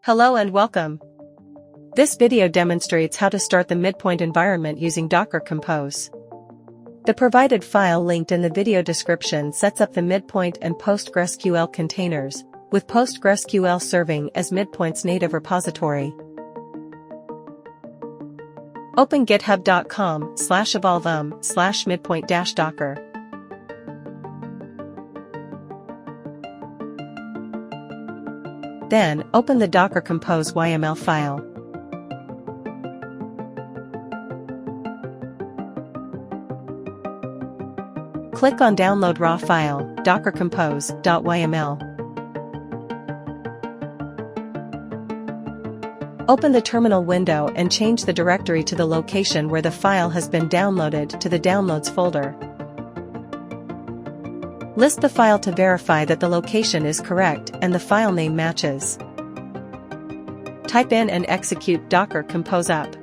Hello and welcome. This video demonstrates how to start the MidPoint environment using Docker Compose. The provided file linked in the video description sets up the MidPoint and PostgreSQL containers, with PostgreSQL serving as MidPoint's native repository. Open github.com/evolveum/midpoint-docker. Then, open the Docker Compose YML file. Click on Download Raw File, dockercompose.yml. Open the terminal window and change the directory to the location where the file has been downloaded to the Downloads folder. List the file to verify that the location is correct and the file name matches. Type in and execute Docker Compose up.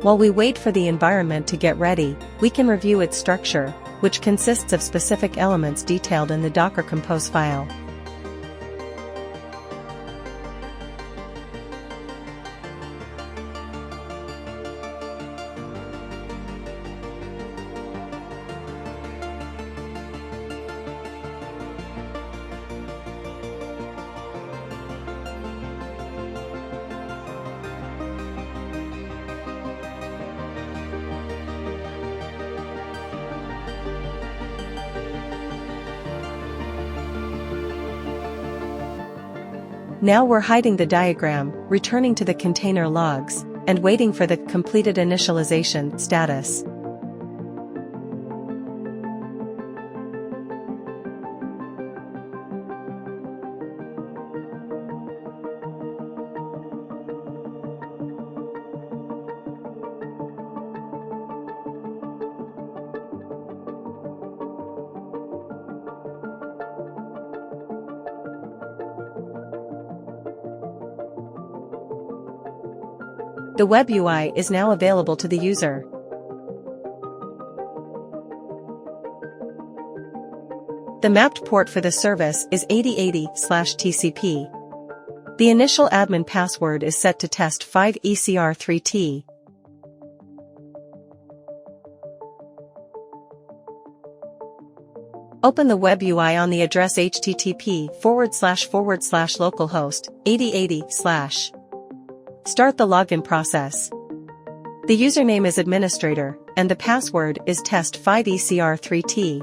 While we wait for the environment to get ready, we can review its structure, which consists of specific elements detailed in the Docker Compose file. Now we're hiding the diagram, returning to the container logs, and waiting for the completed initialization status. The web UI is now available to the user. The mapped port for the service is 8080/TCP. The initial admin password is set to test5ecr3t. Open the web UI on the address http://localhost 8080/. Start the login process. The username is administrator, and the password is test5ecr3t.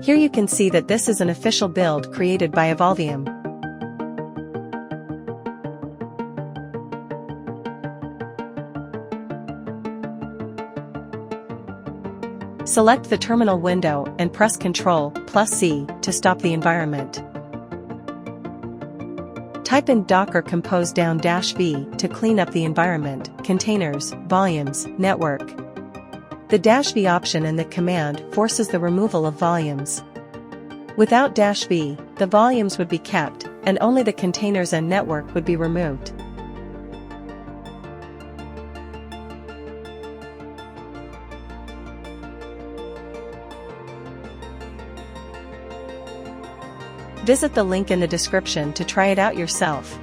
Here you can see that this is an official build created by Evolveum. Select the terminal window and press Ctrl+C to stop the environment. Type in Docker Compose -v to clean up the environment, containers, volumes, network. The -v option in the command forces the removal of volumes. Without -v, the volumes would be kept, and only the containers and network would be removed. Visit the link in the description to try it out yourself.